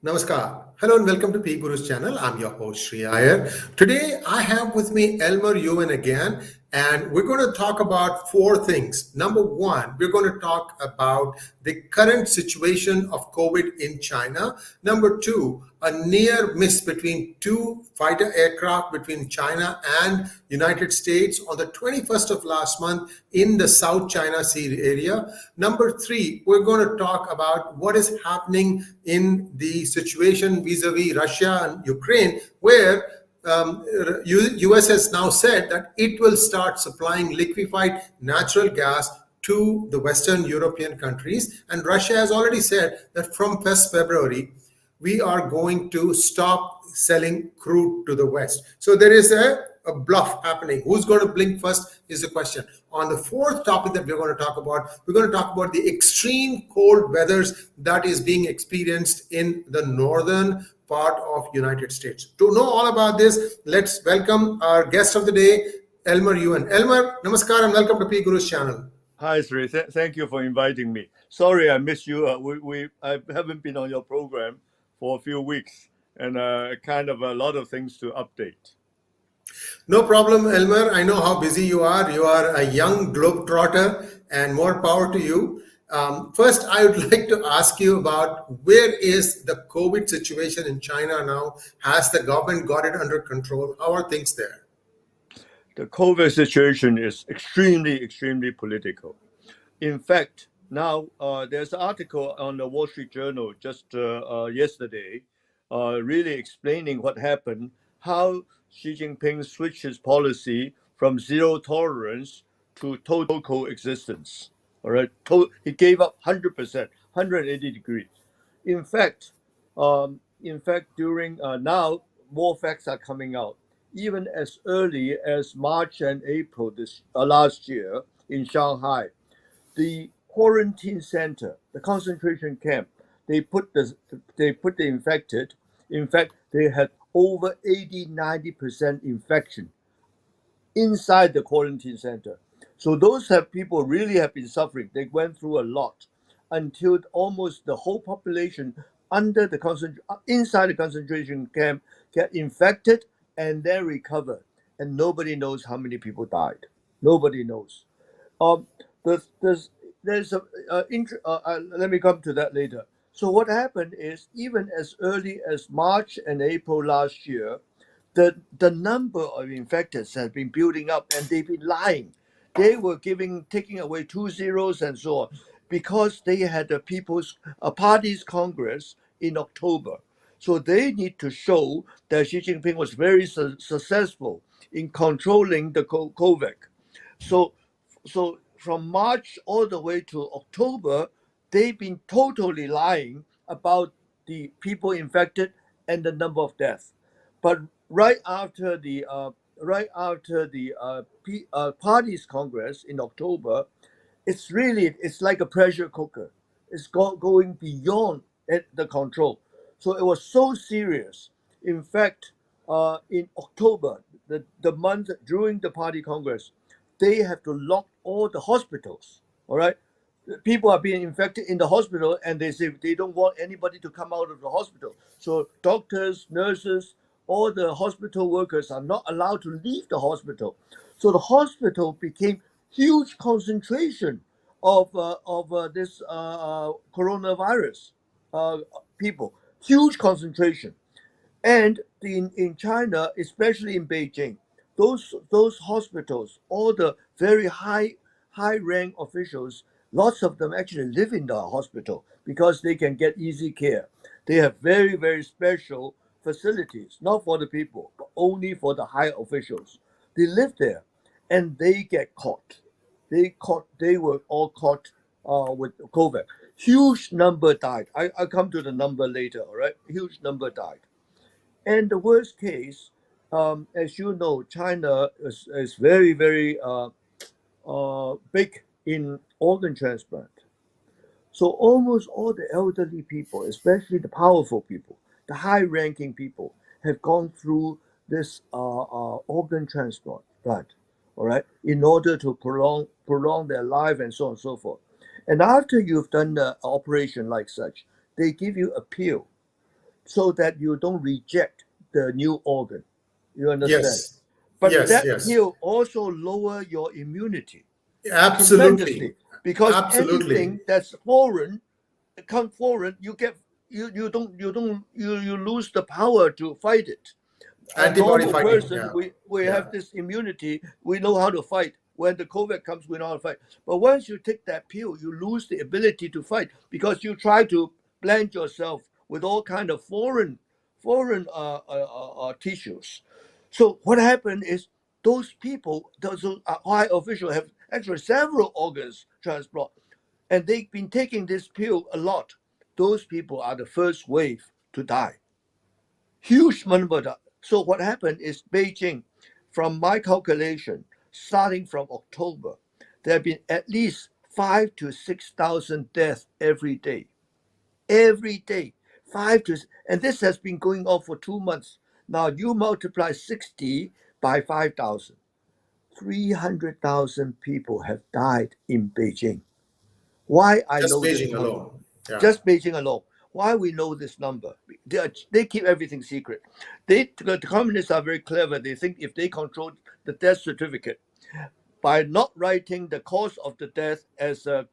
Namaskar. Hello and welcome to PGurus channel. I'm your host Sri Iyer. Today I have with me Elmer Yuen again, and we're going to talk about four things. Number one, we're going to talk about the current situation of COVID in China. Number two, a near miss between two fighter aircraft between China and United States on the 21st of last month in the South China Sea area. Number three, we're going to talk about what is happening in the situation vis-a-vis Russia and Ukraine, where US has now said that it will start supplying liquefied natural gas to the Western European countries. And Russia has already said that from 1st February, we are going to stop selling crude to the West. So there is a bluff happening. Who's going to blink first is the question. On the fourth topic that we're going to talk about, we're going to talk about the extreme cold weathers that is being experienced in the northern part of United States. To know all about this, let's welcome our guest of the day, Elmer Yuen. Elmer, namaskar and welcome to PGurus channel. Hi, Sri. Thank you for inviting me. Sorry I missed you. I haven't been on your program for a few weeks, and kind of a lot of things to update. No problem, Elmer. I know how busy you are. You are a young globetrotter, and more power to you. First, I would like to ask you about where is the COVID situation in China now? Has the government got it under control? How are things there? The COVID situation is extremely political. In fact, now there's an article on the Wall Street Journal just yesterday, really explaining what happened, how Xi Jinping switched his policy from zero tolerance to total coexistence. All right, he gave up 100%, 180 degrees. In fact, during now more facts are coming out. Even as early as March and April last year in Shanghai, the quarantine center, the concentration camp, they put the infected. In fact, they had over 80-90% infection inside the quarantine center. So those people really have been suffering. They went through a lot until almost the whole population inside the concentration camp get infected and then recover. And nobody knows how many people died. Nobody knows. Let me come to that later. So what happened is, even as early as March and April last year, the number of infecteds has been building up, and they've been lying. They were taking away 2 zeros and so on, because they had the People's Party's Congress in October. So they need to show that Xi Jinping was very successful in controlling the COVID. So from March all the way to October, they've been totally lying about the people infected and the number of deaths. But right after the Party's Congress in October, it's like a pressure cooker. It's going beyond the control. So it was so serious. In fact, in October, the month during the Party Congress, they have to lock all the hospitals. All right, people are being infected in the hospital, and they say they don't want anybody to come out of the hospital. So doctors, nurses, all the hospital workers are not allowed to leave the hospital. So the hospital became huge concentration of this coronavirus people, huge concentration. And in China, especially in Beijing, those hospitals, all the very high rank officials, lots of them actually live in the hospital because they can get easy care. They have very special facilities, not for the people, but only for the high officials. They live there, and they get caught. They were all caught with COVID. Huge number died. I'll come to the number later, all right? Huge number died. And the worst case, as you know, China is very big in organ transplant. So almost all the elderly people, especially the powerful people, the high-ranking people, have gone through this organ transplant, right? All right, in order to prolong their life and so on and so forth. And after you've done the operation like such, they give you a pill. so that you don't reject the new organ. You understand? Yes. But Yes. that Yes. pill also lower your immunity Absolutely. tremendously, because Absolutely. anything that's foreign come foreign, you lose the power to fight it. A Antibody normal fighting. person, Yeah. we Yeah. have this immunity, we know how to fight. When the COVID comes, we know how to fight. But once you take that pill, you lose the ability to fight, because you try to blend yourself with all kind of foreign tissues. So what happened is, those people, those high officials, have actually several organs transplant, and they've been taking this pill a lot. Those people are the first wave to die. Huge number. So what happened is, Beijing, from my calculation, starting from October, there have been at least 5 to 6,000 deaths every day. Every day, and this has been going on for 2 months. Now you multiply 60 by 5,000. 300,000 people have died in Beijing. Why I Just know this Beijing number? alone. Yeah. Just Beijing alone. Why we know this number? They keep everything secret. The communists are very clever. They think if they control the death certificate, by not writing the cause of the death as a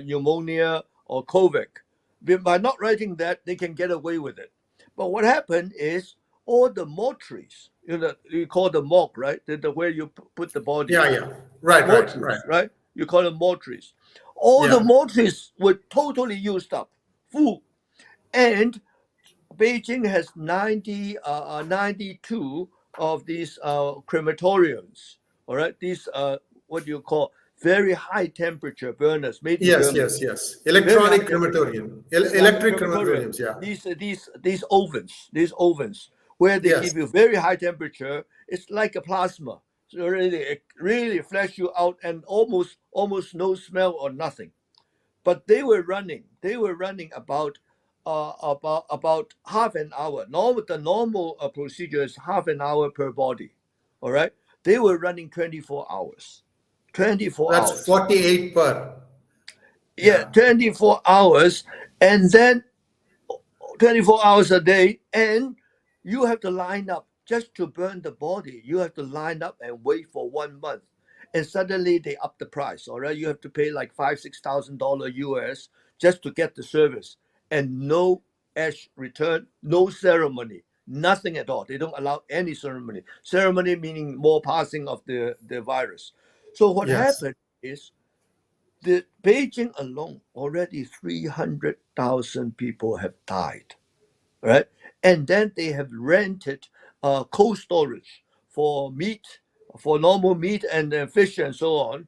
pneumonia or COVID, by not writing that, they can get away with it. But what happened is, all the mortuaries, you call the morgue, right? Where you put the Yeah. bodies, Yeah. Right. Right. Right. mortuaries, right? You call them mortuaries. All the Yeah. mortuaries were totally used up, full. And Beijing has 92 of these crematoriums. All right, these what you call very high temperature burners made in Yes. Germany. Yes. Yes. Very high Electronic temperature. crematorium. Like a Electric crematorium. crematoriums. Yeah. These ovens, where they Yes. give you very high temperature. It's like a plasma. So really, it really flash you out, and almost no smell or nothing. But they were running about half an hour. The normal procedure is half an hour per body. All right, they were running 24 hours. 24 That's hours. 48 per. Yeah, Yeah. 24 hours, and then 24 hours a day, and you have to line up just to burn the body. You have to line up and wait for 1 month, and suddenly they up the price. All right, you have to pay like $5,000-6,000 US just to get the service, and no ash return, no ceremony, nothing at all. They don't allow any ceremony. Ceremony meaning more passing of the virus. So what Yes. happened is, the Beijing alone, already 300,000 people have died, right? And then they have rented cold storage for meat, for normal meat and fish and so on.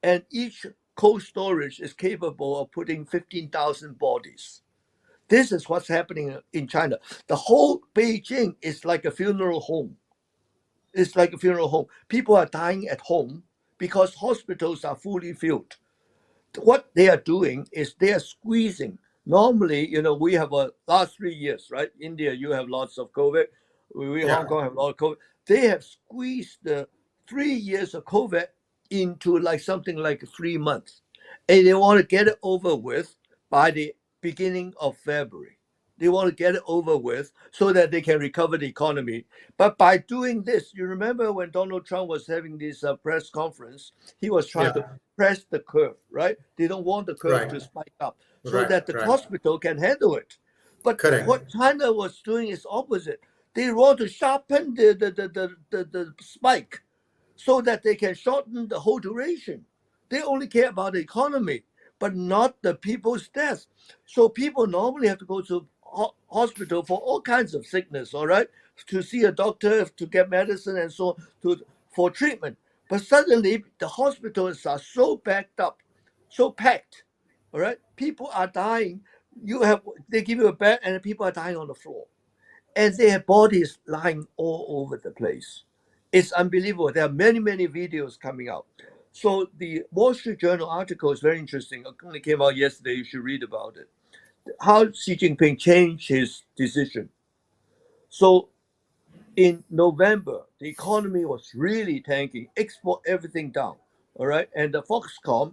And each cold storage is capable of putting 15,000 bodies. This is what's happening in China. The whole Beijing is like a funeral home. It's like a funeral home. People are dying at home because hospitals are fully filled. What they are doing is they are squeezing. Normally, we have a last 3 years, right? India, you have lots of COVID. We Hong Yeah. Kong have a lot of COVID. They have squeezed the 3 years of COVID into like something like 3 months, and they want to get it over with by the beginning of February. They want to get it over with so that they can recover the economy. But by doing this, you remember when Donald Trump was having this press conference, he was trying to Yeah. press the curve, right? They don't want the curve Right. to spike up so Right. that the Right. hospital can handle it. But Correct. what China was doing is opposite. They want to sharpen the spike so that they can shorten the whole duration. They only care about the economy, but not the people's death. So people normally have to go to hospital for all kinds of sickness, all right, to see a doctor, to get medicine, and so on, for treatment. But suddenly the hospitals are so backed up, so packed, all right. People are dying. They give you a bed, and people are dying on the floor, and they have bodies lying all over the place. It's unbelievable. There are many, many videos coming out. So the Wall Street Journal article is very interesting. It only came out yesterday. You should read about it. How Xi Jinping changed his decision. So in November, the economy was really tanking, export everything down. All right. And the Foxconn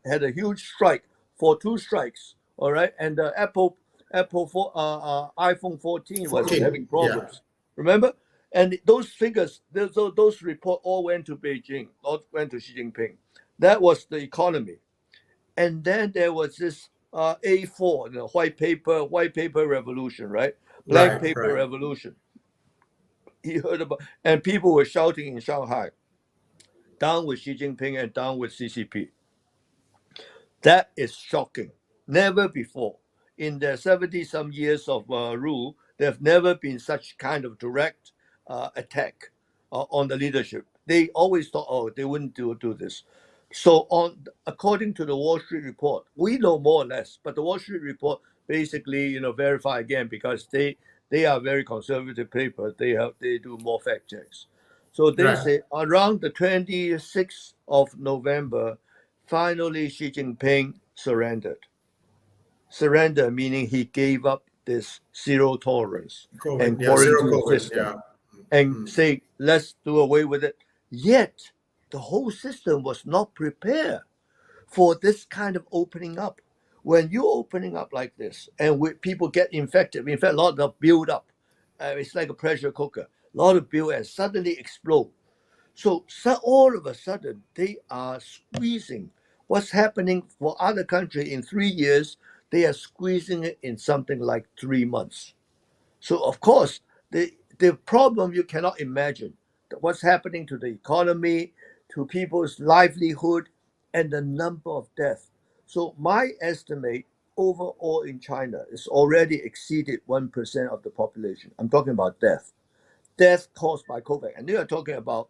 had a huge strike for 2 strikes. All right. And the Apple iPhone 14 was 14. having Yeah. problems. Remember? And those figures, those reports all went to Beijing, not went to Xi Jinping. That was the economy. And then there was this A4, the white paper revolution, right? Black Right. paper Right. revolution. He heard about, and people were shouting in Shanghai, down with Xi Jinping and down with CCP. That is shocking. Never before, in their 70 some years of rule, there have never been such kind of direct attack on the leadership. They always thought, oh, they wouldn't do this. So, according to the Wall Street report, we know more or less, but the Wall Street report basically, verify again because they are very conservative paper. They do more fact checks. So they Right. say around the 26th of November, finally, Xi Jinping surrendered. Surrender meaning he gave up this zero tolerance and COVID. Yeah. Zero quarantine COVID. system Yeah. and say, let's do away with it. Yet, the whole system was not prepared for this kind of opening up. When you're opening up like this and people get infected, in fact, a lot of build up. It's like a pressure cooker. A lot of build and suddenly explode. So all of a sudden, they are squeezing what's happening for other countries in 3 years. They are squeezing it in something like 3 months. So of course, the problem you cannot imagine what's happening to the economy, to people's livelihood, and the number of deaths. So my estimate overall in China is already exceeded 1% of the population. I'm talking about death caused by COVID. And you are talking about,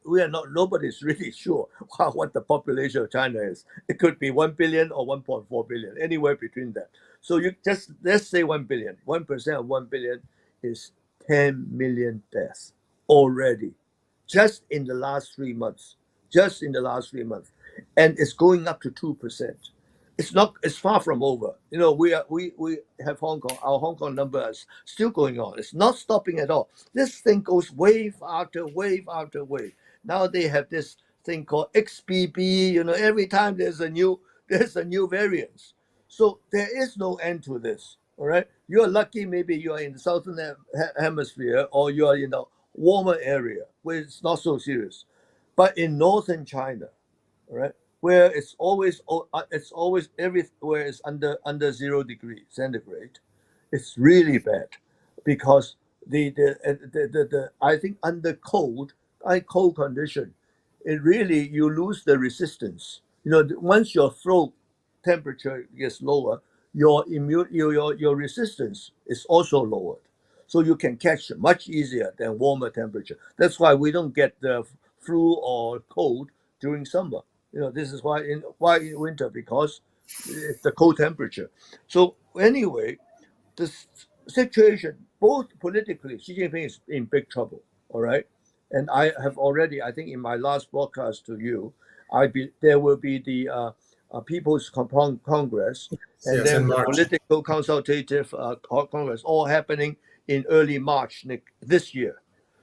we are not, nobody's really sure what the population of China is. It could be 1 billion or 1.4 billion, anywhere between that. So you just, let's say 1 billion. 1% of 1 billion is 10 million deaths already, just in the last 3 months. Just in the last 3 months. And it's going up to 2%. It's far from over. We have Hong Kong. Our Hong Kong number is still going on. It's not stopping at all. This thing goes wave after wave after wave. Now they have this thing called XBB. Every time there's a new variant. So there is no end to this. All right. You're lucky. Maybe you are in the southern hemisphere, or you are in the warmer area where it's not so serious. But in northern China, all right, where it's always everywhere is under 0 degree centigrade. It's really bad because the I think under cold condition, it really, you lose the resistance. Once your throat temperature gets lower, your resistance is also lowered, so you can catch much easier than warmer temperature. That's why we don't get the flu or cold during summer. This is why in winter, because it's the cold temperature. So anyway, this situation, both politically, Xi Jinping is in big trouble. All right, and I have already, I think, in my last broadcast to you, there will be the People's Congress, and Yes. In then the March. political consultative Congress, all happening in early March this year.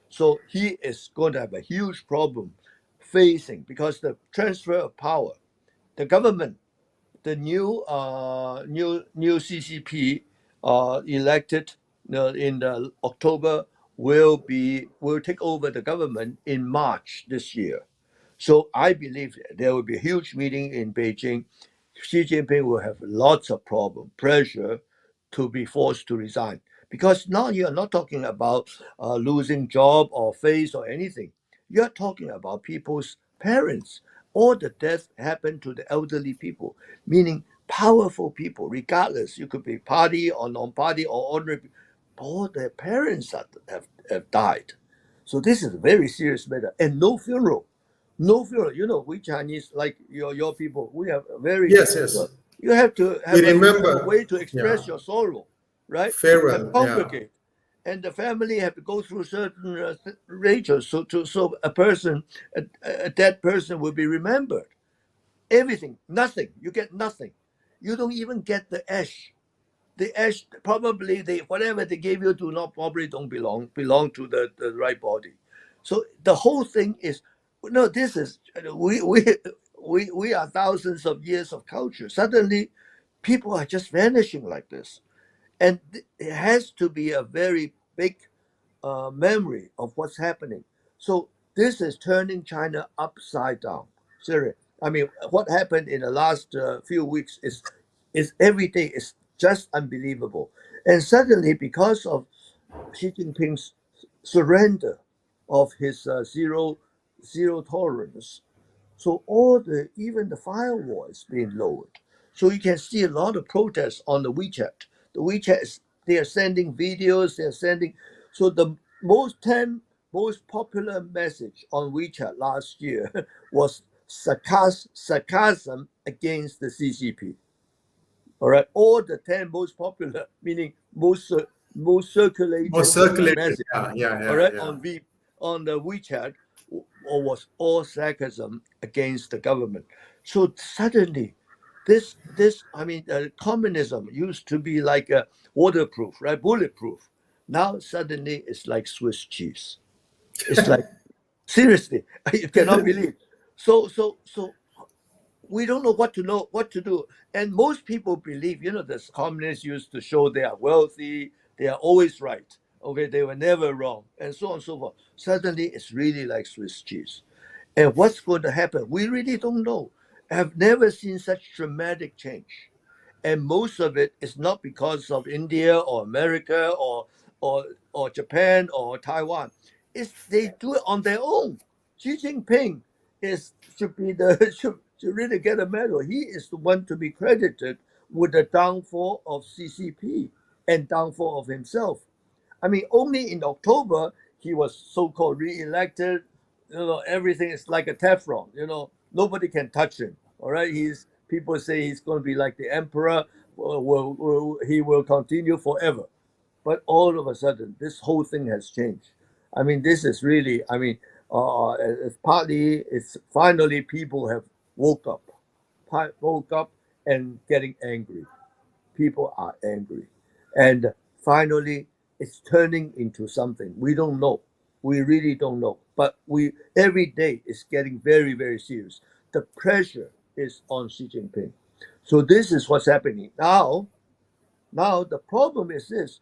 So he is going to have a huge problem facing, because the transfer of power, the government, the new CCP elected in the October will take over the government in March this year. So I believe there will be a huge meeting in Beijing. Xi Jinping will have lots of pressure to be forced to resign. Because now you're not talking about losing job or face or anything. You're talking about people's parents. All the deaths happen to the elderly people, meaning powerful people, regardless. You could be party or non-party or ordinary. All their parents have died. So this is a very serious matter. And no funeral. No funeral. We Chinese, like your people, we have a very, Yes. Yes. you have to We have a remember. way to Yeah. express your sorrow, right? And Farewell. Yeah. congregate. And the family have to go through certain rituals, so a dead person will be remembered. Everything, nothing. You get nothing. You don't even get the ash. The ash, probably whatever they gave you probably don't belong to the right body. So the whole thing is, no, this is, we are thousands of years of culture. Suddenly people are just vanishing like this. And it has to be a very big memory of what's happening. So this is turning China upside down. Seriously. I mean, what happened in the last few weeks is every day is just unbelievable. And suddenly, because of Xi Jinping's surrender of his zero tolerance, so even the firewall is being lowered. So you can see a lot of protests on the WeChat. The WeChat is, they are sending videos, they are sending. So the most 10 most popular message on WeChat last year was sarcasm against the CCP. All right, all the 10 most popular, meaning most Most circulated circulated. message, Yeah, yeah, all yeah, right, yeah. on the WeChat, or was all sarcasm against the government. So suddenly, I mean, communism used to be like a waterproof, right, bulletproof. Now suddenly it's like Swiss cheese. It's like seriously, you cannot believe. So we don't know what to do. And most people believe, the communists used to show they are wealthy, they are always right. Okay, they were never wrong, and so on and so forth. Suddenly, it's really like Swiss cheese. And what's going to happen? We really don't know. I've never seen such dramatic change. And most of it is not because of India or America or or Japan or Taiwan. It's they do it on their own. Xi Jinping should be the should really get a medal. He is the one to be credited with the downfall of CCP and downfall of himself. I mean, only in October he was so-called re-elected. Everything is like a Teflon. Nobody can touch him. All right, people say he's going to be like the emperor. He will continue forever. But all of a sudden, this whole thing has changed. I mean, this is really. I mean, it's finally people have woke up, woke up and getting angry. People are angry. And finally, it's turning into something. We don't know. We really don't know. But every day is getting very, very serious. The pressure is on Xi Jinping. So this is what's happening. Now the problem is this.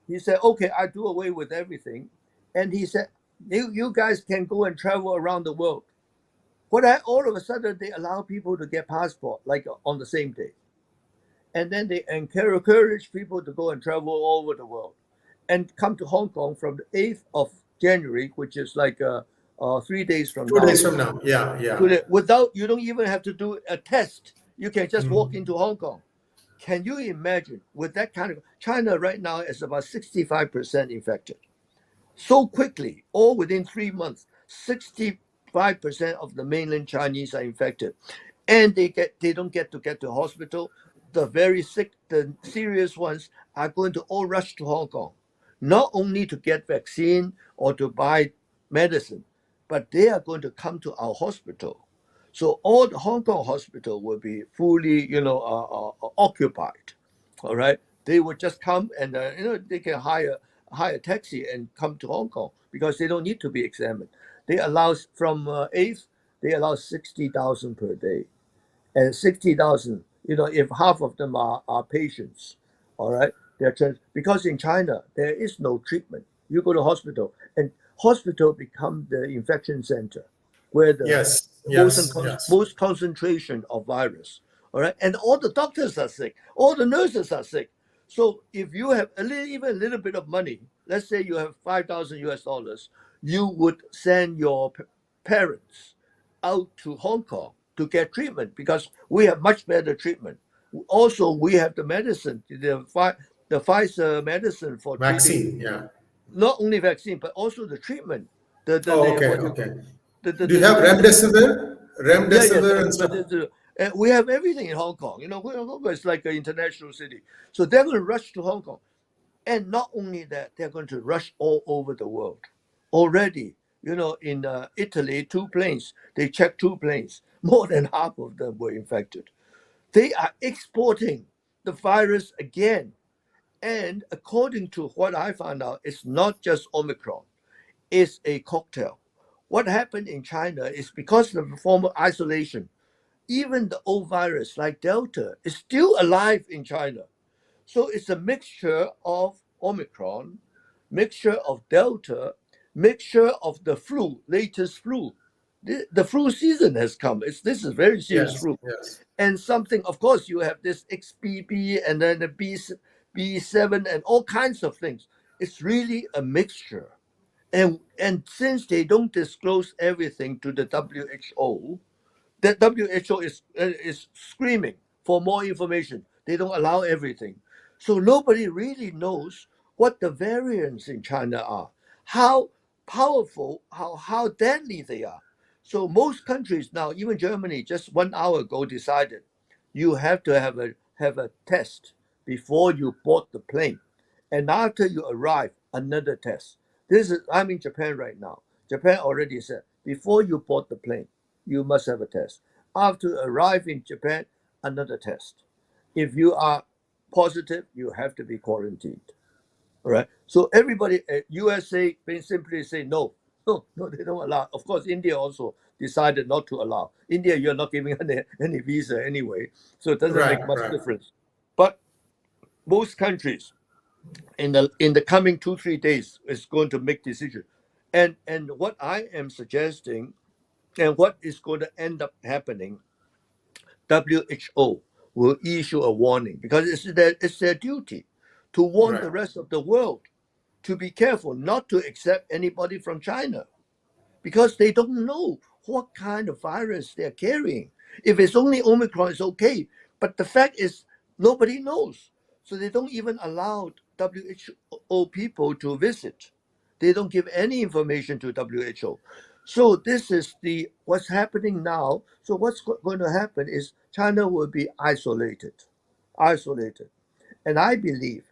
He said, okay, I do away with everything. And he said, you guys can go and travel around the world. All of a sudden they allow people to get passport like on the same day, and then they encourage people to go and travel all over the world and come to Hong Kong from the 8th of January, which is like 3 days from 2 days now. from now. Yeah, yeah. Without, you don't even have to do a test. You can just walk Mhm. into Hong Kong. Can you imagine with that kind of China right now is about 65% infected. So quickly, all within 3 months, 65% of the mainland Chinese are infected, and they don't get to hospital. The very sick, the serious ones are going to all rush to Hong Kong, not only to get vaccine or to buy medicine, but they are going to come to our hospital. So all the Hong Kong hospital will be fully, occupied. All right, they would just come and they can hire a taxi and come to Hong Kong because they don't need to be examined. They allow from 8th, they allow 60,000 per day, and 60,000. If half of them are patients, all right, because in China there is no treatment. You go to hospital, and hospital become the infection center, where the Yes, yes, yes. most concentration of virus. All right, and all the doctors are sick, all the nurses are sick. So if you have even a little bit of money, let's say you have 5,000 US dollars, you would send your parents out to Hong Kong to get treatment because we have much better treatment. Also, we have the medicine, the Pfizer medicine for treating Vaccine. Yeah. not only vaccine but also the treatment. Oh, The okay, what the okay. Do you have the remdesivir? Yeah, yes, Remdesivir and stuff? we have everything in Hong Kong. Hong Kong is like an international city, so they're going to rush to Hong Kong. And not only that, they're going to rush all over the world. Already, in Italy, two planes, they checked two planes. More than half of them were infected. They are exporting the virus again. And according to what I found out, it's not just Omicron, it's a cocktail. What happened in China is because of the form of isolation, even the old virus like Delta is still alive in China. So it's a mixture of Omicron, mixture of Delta, mixture of the flu, latest flu. The flu season has come. This is very serious Yes, flu. yes. And something, of course, you have this XBB and then the B7 and all kinds of things. It's really a mixture. And since they don't disclose everything to the WHO, the WHO is screaming for more information. They don't allow everything. So nobody really knows what the variants in China are, how powerful, how deadly they are. So most countries now, even Germany, just 1 hour ago decided you have to have a test before you board the plane. And after you arrive, another test. I'm in Japan right now. Japan already said before you board the plane, you must have a test. After you arrive in Japan, another test. If you are positive, you have to be quarantined. All right. So everybody at USA simply say no. No, no, they don't allow. Of course, India also decided not to allow. India, you're not giving any visa anyway, so it doesn't Right, make much right. difference. But most countries in the coming 2 3 days is going to make decision. And what I am suggesting and what is going to end up happening, WHO will issue a warning because it's their duty to warn Right. the rest of the world to be careful not to accept anybody from China because they don't know what kind of virus they're carrying. If it's only Omicron, it's okay. But the fact is, nobody knows. So they don't even allow WHO people to visit. They don't give any information to WHO. So this is what's happening now. So what's going to happen is China will be isolated, isolated. And I believe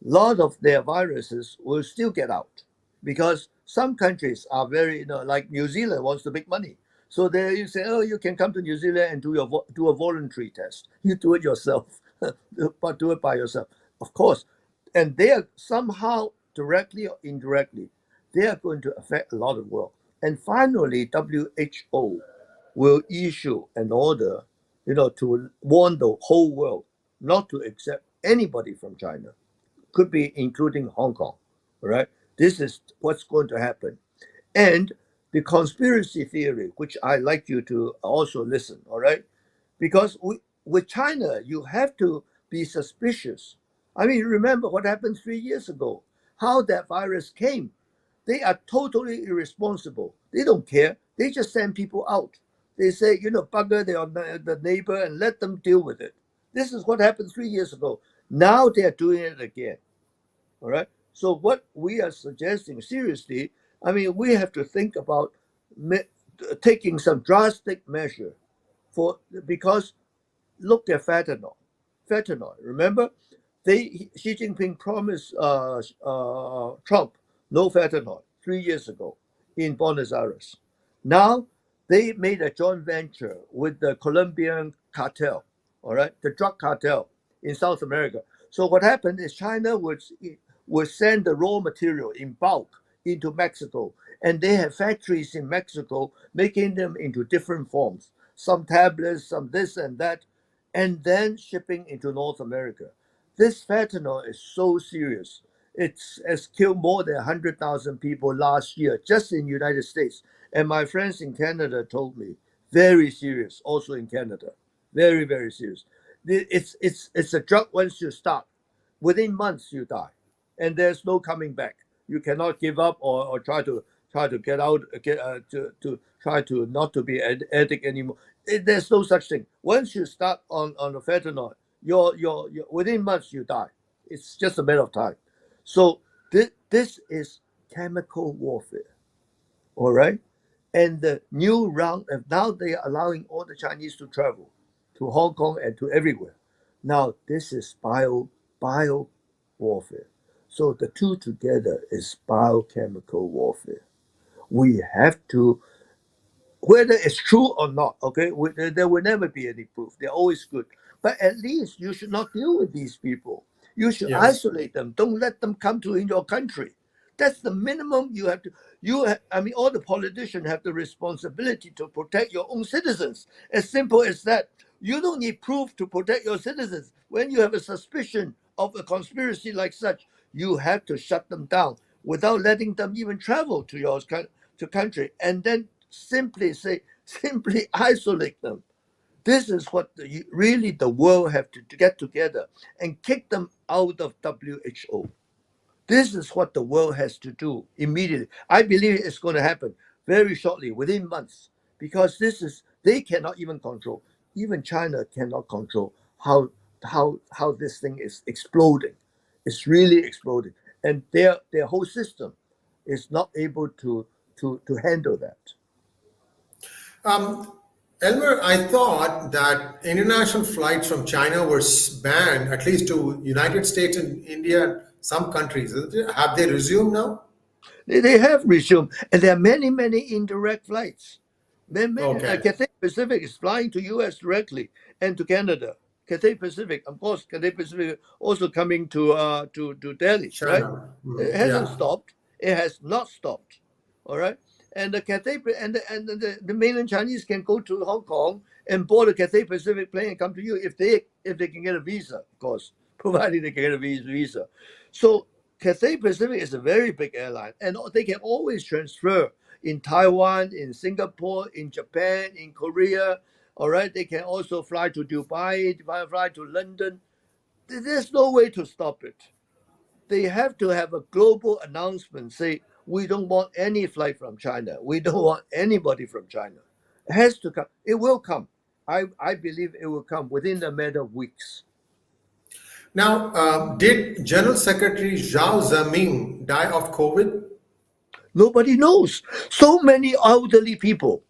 a lot of their viruses will still get out because some countries are very, like New Zealand wants to make money. So there you say, oh, you can come to New Zealand and do a voluntary test. You do it yourself, but do it by yourself, of course. And they are somehow directly or indirectly, they are going to affect a lot of world. And finally, WHO will issue an order, to warn the whole world not to accept anybody from China, could be including Hong Kong, right? This is what's going to happen. And the conspiracy theory, which I like you to also listen, all right? Because with China, you have to be suspicious. I mean, remember what happened 3 years ago, how that virus came. They are totally irresponsible. They don't care. They just send people out. They say, bugger the neighbor and let them deal with it. This is what happened 3 years ago. Now they are doing it again. All right. So what we are suggesting seriously, I mean, we have to think about taking some drastic measure because look at fentanyl. Fentanyl. Remember, Xi Jinping promised Trump no fentanyl 3 years ago in Buenos Aires. Now they made a joint venture with the Colombian cartel, all right, the drug cartel in South America. So what happened is China would send the raw material in bulk into Mexico, and they have factories in Mexico making them into different forms, some tablets, some this and that, and then shipping into North America. This fentanyl is so serious. It has killed more than 100,000 people last year just in the United States. And my friends in Canada told me, very serious, also in Canada. Very, very serious. It's a drug once you start, within months you die. And there's no coming back. You cannot give up or try to get out, to try to not to be an addict anymore. There's no such thing. Once you start on the fentanyl, your within months you die. It's just a matter of time. So this is chemical warfare, all right. And the new round of now they are allowing all the Chinese to travel to Hong Kong and to everywhere. Now this is bio warfare. So the two together is biochemical warfare. We have to, whether it's true or not, okay, there will never be any proof. They're always good. But at least you should not deal with these people. You should Yes. isolate them. Don't let them come to in your country. That's the minimum you have to. I mean, all the politicians have the responsibility to protect your own citizens. As simple as that. You don't need proof to protect your citizens. When you have a suspicion of a conspiracy like such, you have to shut them down without letting them even travel to your country, and then simply simply isolate them. This is what really the world have to get together and kick them out of WHO. This is what the world has to do immediately. I believe it's going to happen very shortly, within months, because they cannot even control. Even China cannot control how this thing is exploding. It's really exploding, and their whole system is not able to handle that. Um, Elmer, I thought that international flights from China were banned, at least to United States and India, some countries. Have they resumed now? They have resumed, and there are many, many indirect flights. Okay. Cathay Pacific is flying to US directly and to Canada. Cathay Pacific, of course, Cathay Pacific also coming to Delhi, right? China. It Mm, hasn't yeah. stopped. It has not stopped. All right. And the Cathay and the mainland Chinese can go to Hong Kong and board a Cathay Pacific plane and come to you if they can get a visa, of course, provided they can get a visa. So Cathay Pacific is a very big airline, and they can always transfer in Taiwan, in Singapore, in Japan, in Korea. All right, they can also fly to Dubai, fly to London. There's no way to stop it. They have to have a global announcement, say, we don't want any flight from China. We don't want anybody from China. It has to come. It will come. I believe it will come within a matter of weeks. Now, did General Secretary Zhao Zeming die of COVID? Nobody knows. So many elderly people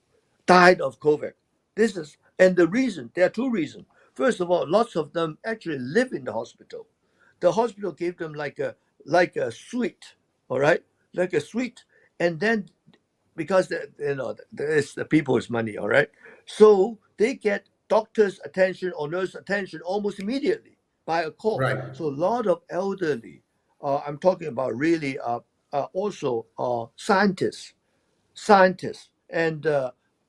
died of COVID. And the reason, there are two reasons. First of all, lots of them actually live in the hospital. The hospital gave them like a suite, all right, like a suite, and then because it's the people's money, all right, so they get doctor's attention or nurse attention almost immediately by a call. Right. So a lot of elderly, I'm talking about really also scientists and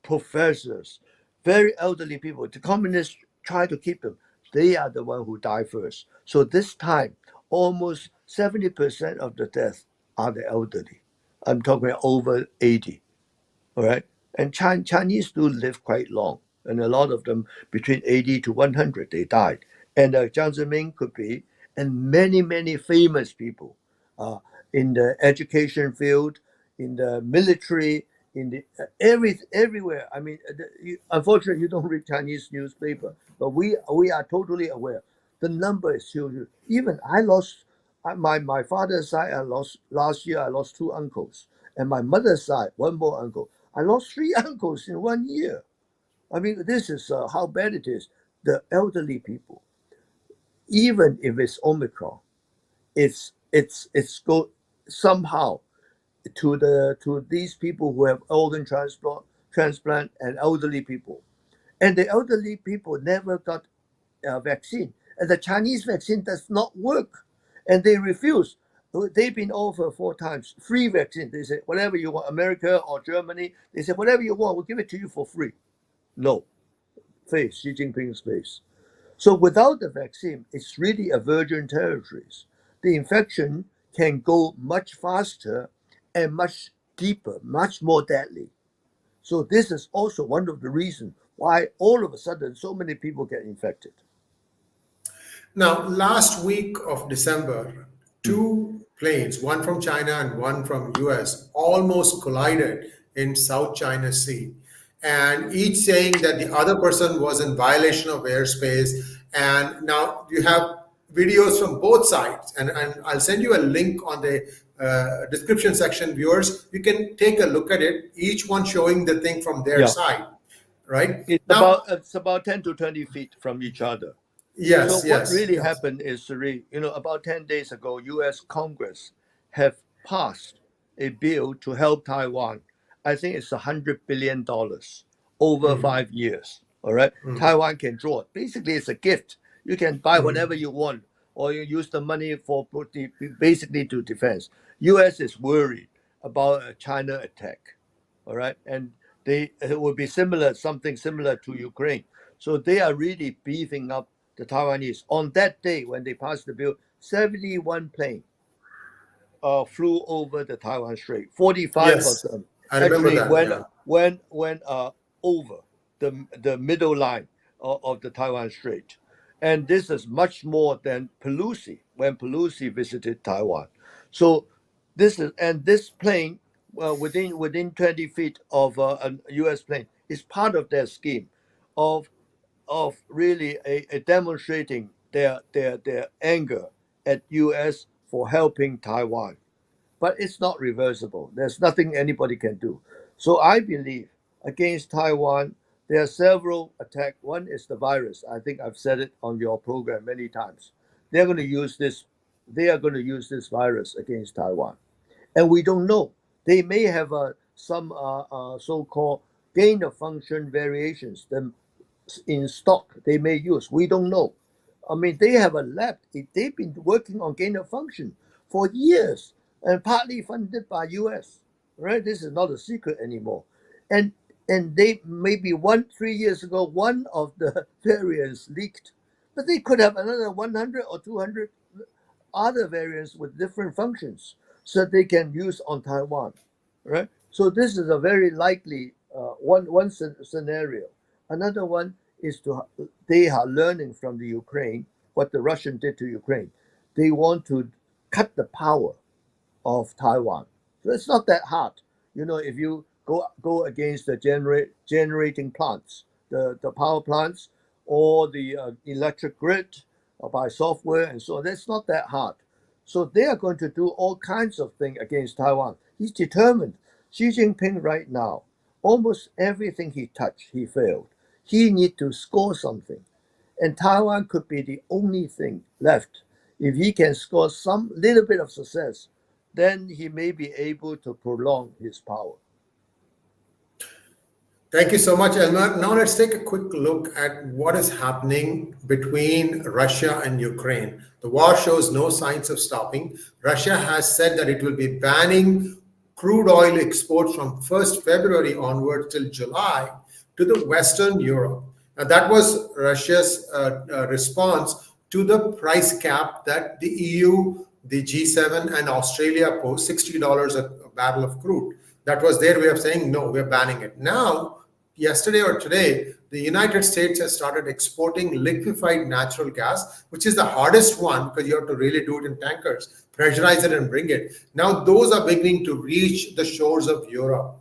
professors, very elderly people. The communists try to keep them. They are the one who die first. So this time, almost 70% of the deaths are the elderly. I'm talking over 80. All right. And Chinese do live quite long. And a lot of them, between 80 to 100, they died. And Jiang Zemin could be, and many, many famous people uh, in the education field, in the military, in the everywhere. I mean, unfortunately, you don't read Chinese newspaper, but we are totally aware. The number is huge. Even I lost my father's side. I lost last year. I lost two uncles, and my mother's side, one more uncle. I lost three uncles in 1 year. I mean, this is how bad it is. The elderly people, even if it's Omicron, it's go somehow to these people who have organ transplant and elderly people, and the elderly people never got a vaccine, and the Chinese vaccine does not work, and they refuse. They've been offered 4 times free vaccine. They say whatever you want, America or Germany. They say whatever you want, we'll give it to you for free. No, face Xi Jinping's face. So without the vaccine, it's really a virgin territories. The infection can go much faster and much deeper, much more deadly. So this is also one of the reasons why all of a sudden so many people get infected. Now, last week of December, Mm. two planes, one from China and one from US, almost collided in South China Sea, and each saying that the other person was in violation of airspace. And now you have videos from both sides, and I'll send you a link on the description section, viewers. You can take a look at it, each one showing the thing from their Yeah, side, right? about Now, it's about 10 to 20 feet from each other. So yes, what yes, really yes. happened is, about 10 days ago, U.S. Congress have passed a bill to help Taiwan. I think it's $100 billion over Mm, 5 years. All right, mm. Taiwan can draw it. Basically, it's a gift. You can buy whatever Mhm. you want, or you use the money for basically to defense. U.S. is worried about a China attack. All right, and it will be something similar to Ukraine. So they are really beefing up the Taiwanese. On that day when they passed the bill, 71 planes flew over the Taiwan Strait. 45 of Yes, them I remember actually that. Yeah. went over the middle line of the Taiwan Strait. And this is much more than Pelosi when Pelosi visited Taiwan. So this plane, within 20 feet of a U.S. plane, is part of their scheme of really a demonstrating their anger at U.S. for helping Taiwan. But it's not reversible. There's nothing anybody can do. So I believe against Taiwan, there are several attacks. One is the virus. I think I've said it on your program many times. They're going to use this. They are going to use this virus against Taiwan, and we don't know. They may have some so-called gain of function variations in stock they may use. We don't know. I mean, they have a lab. They've been working on gain of function for years and partly funded by US. Right? This is not a secret anymore. And they maybe 3 years ago, one of the variants leaked, but they could have another 100 or 200 other variants with different functions so they can use on Taiwan, right? So this is a very likely one scenario. Another one is they are learning from the Ukraine what the Russian did to Ukraine. They want to cut the power of Taiwan. So it's not that hard. If you go against the generating plants, the power plants, or the electric grid, or by software and so on, that's not that hard. So they are going to do all kinds of things against Taiwan. He's determined. Xi Jinping right now, almost everything he touched, he failed. He need to score something. And Taiwan could be the only thing left. If he can score some little bit of success, then he may be able to prolong his power. Thank you so much, Elmer. Now let's take a quick look at what is happening between Russia and Ukraine. The war shows no signs of stopping. Russia has said that it will be banning crude oil exports from 1st February onward till July to the Western Europe. Now, that was Russia's response to the price cap that the EU, the G7, and Australia posed, $60 a barrel of crude. That was their way of saying, no, we're banning it. Now, yesterday or today, the United States has started exporting liquefied natural gas, which is the hardest one because you have to really do it in tankers, pressurize it and bring it. Now, those are beginning to reach the shores of Europe.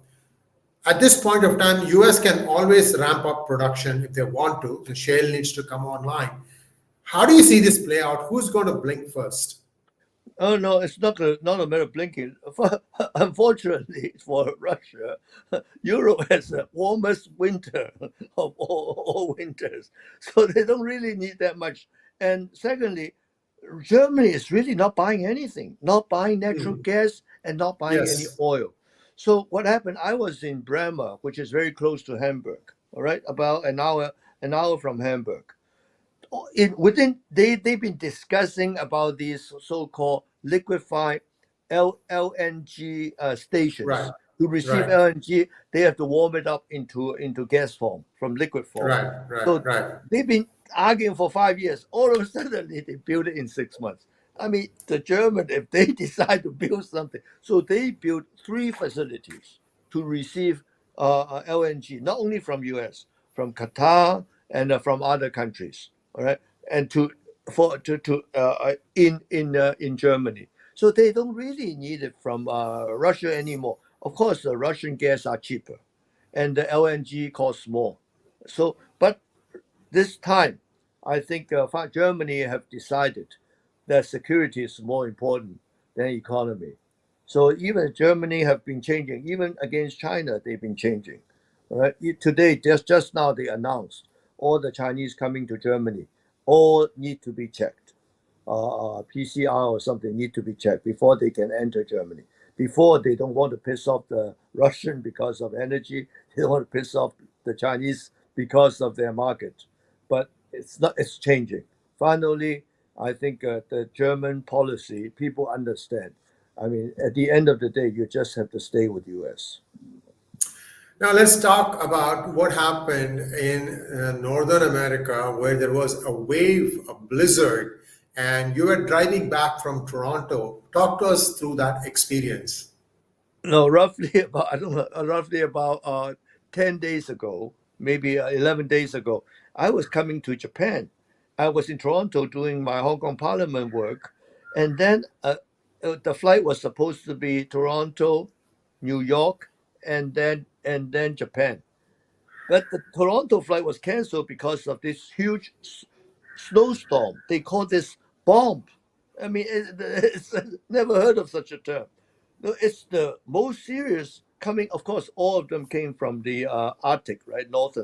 At this point of time, US can always ramp up production if they want to. The shale needs to come online. How do you see this play out? Who's going to blink first? Oh no, it's not a matter of blinking. Unfortunately for Russia, Europe has the warmest winter of all winters, so they don't really need that much. And secondly, Germany is really not buying anything, not buying natural gas and not buying any Yes. oil. So what happened? I was in Bremer, which is very close to Hamburg. All right, about an hour from Hamburg. They've been discussing about these so-called liquefied LNG Right. stations. To receive Right. LNG, they have to warm it up into gas form from liquid form. Right. Right. So Right. they've been arguing for 5 years. All of a sudden, they build it in 6 months. I mean, the German, if they decide to build something, so they built 3 facilities to receive LNG, not only from US, from Qatar and from other countries. All right, and in Germany, so they don't really need it from Russia anymore. Of course, the Russian gas are cheaper, and the LNG costs more. So, but this time, I think Germany have decided that security is more important than economy. So even Germany have been changing. Even against China, they've been changing. All right. Today, just now, they announced all the Chinese coming to Germany all need to be checked. PCR or something need to be checked before they can enter Germany. Before, they don't want to piss off the Russian because of energy. They don't want to piss off the Chinese because of their market. But it's not. It's changing. Finally, I think the German policy, people understand. I mean, at the end of the day, you just have to stay with US. Now let's talk about what happened in Northern America, where there was a wave, a blizzard, and you were driving back from Toronto. Talk to us through that experience. No, roughly about, I don't know, roughly about 10 days ago, maybe 11 days ago, I was coming to Japan. I was in Toronto doing my Hong Kong Parliament work, and then the flight was supposed to be Toronto, New York, and then Japan. But the Toronto flight was canceled because of this huge snowstorm. They call this bomb. I mean, it's never heard of such a term. No, it's the most serious coming. Of course, all of them came from the Arctic, right? North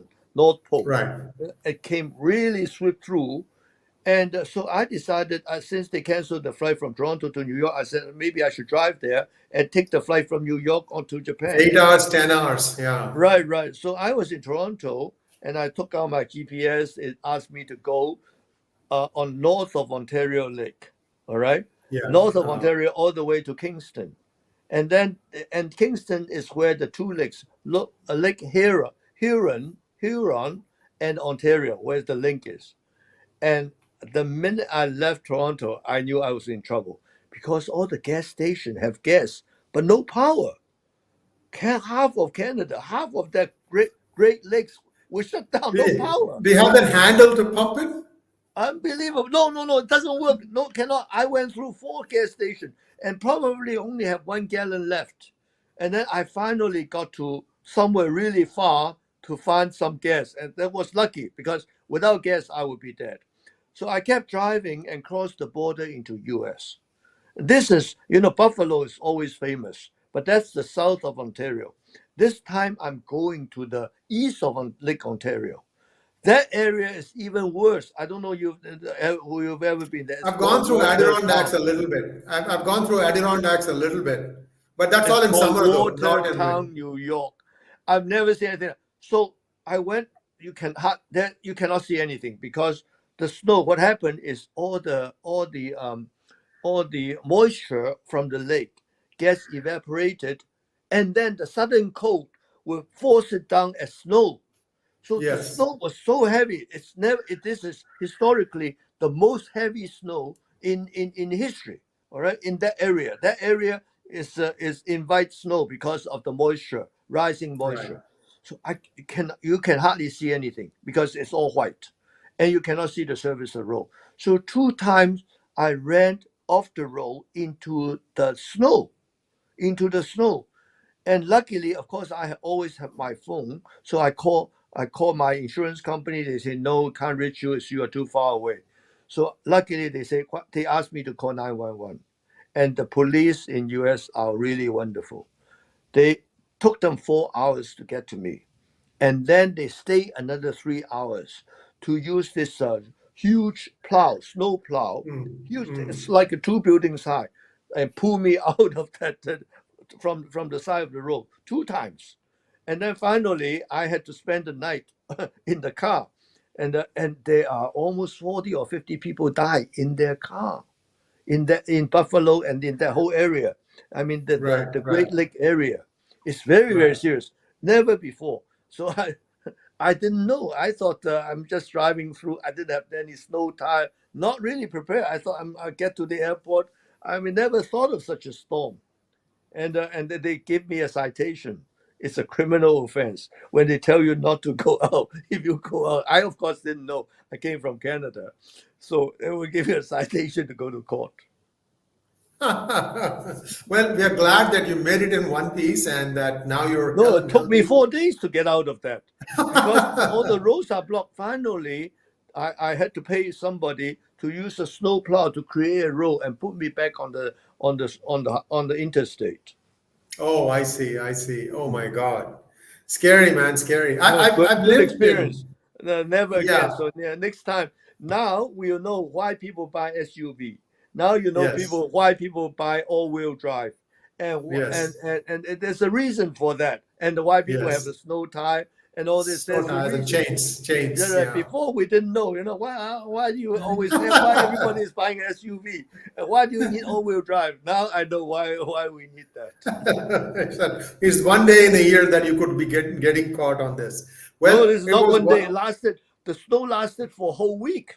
Pole. Right. It came really swept through. And so I decided, since they canceled the flight from Toronto to New York, I said maybe I should drive there and take the flight from New York onto Japan. 8 hours, 10 hours. Yeah. Right. So I was in Toronto and I took out my GPS. It asked me to go on north of Ontario Lake. All right. Yeah. North of Ontario all the way to Kingston. And Kingston is where the two lakes, Lake Huron, and Ontario, where the link is. And the minute I left Toronto, I knew I was in trouble because all the gas stations have gas, but no power. Half of Canada, half of that Great Lakes were shut down, no power. They have that handle to pump it? Unbelievable. No, it doesn't work. No, cannot. I went through 4 gas stations and probably only have 1 gallon left. And then I finally got to somewhere really far to find some gas. And that was lucky because without gas, I would be dead. So I kept driving and crossed the border into US. This is, Buffalo is always famous, but that's the south of Ontario. This time I'm going to the east of Lake Ontario. That area is even worse. I don't know who you've ever been there. I've gone through Adirondacks a little bit. I've gone through Adirondacks a little bit. But that's all in summer, though, not in winter. Watertown, New York. I've never seen anything. So I went. You cannot see anything because the snow. What happened is all the moisture from the lake gets evaporated, and then the southern cold will force it down as snow. So the snow was so heavy. This is historically the most heavy snow in history. All right, in that area. That area is invites snow because of the moisture, rising moisture. Right. So you can hardly see anything because it's all white, and you cannot see the surface of the road. So 2 times I ran off the road into the snow, and luckily, of course, I always have my phone. So I call my insurance company. They say, no, can't reach you. You are too far away. So luckily, they asked me to call 911. And the police in US are really wonderful. They took them 4 hours to get to me. And then they stay another 3 hours to use this huge snow plow. It's like 2 buildings high, and pull me out of that from the side of the road 2 times. And then finally, I had to spend the night in the car. And there are almost 40 or 50 people died in their car, in Buffalo and in that whole area. I mean, the Great Lake area. It's very, very serious. Never before. So I didn't know. I thought I'm just driving through. I didn't have any snow tire. Not really prepared. I thought I'll get to the airport. I mean, never thought of such a storm. And they give me a citation. It's a criminal offense when they tell you not to go out. If you go out, I of course didn't know. I came from Canada, so they will give you a citation to go to court. Well, we are glad that you made it in one piece and that now you're. No, it took me 4 days to get out of that because all the roads are blocked. Finally, I had to pay somebody to use a snow plow to create a road and put me back on the interstate. Oh, I see. Oh my God, scary, man, scary. I've Good lived experience. Never again. So next time, now we'll know why people buy SUV. Now you know why people buy all-wheel drive, and there's a reason for that, and why people have the snow tire and all this. Snow tires and chains. Before we didn't know, why do you always why everybody is buying an SUV, and why do you need all-wheel drive? Now I know why we need that. It's one day in a year that you could be getting caught on this. Well, no, it's not one day. The snow lasted for a whole week.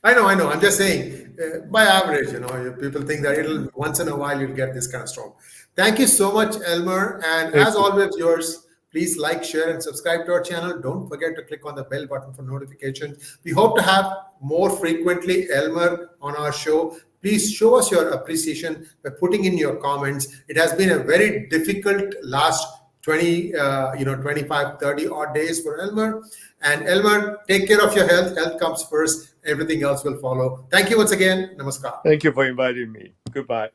I know. I'm just saying, by average, people think that it'll once in a while you'll get this kind of storm. Thank you so much, Elmer. And Thank as you. always, yours. Please like, share, and subscribe to our channel. Don't forget to click on the bell button for notifications. We hope to have more frequently Elmer on our show. Please show us your appreciation by putting in your comments. It has been a very difficult last 20, 25, 30 odd days for Elmer. And Elmer, take care of your health. Health comes first. Everything else will follow. Thank you once again. Namaskar. Thank you for inviting me. Goodbye.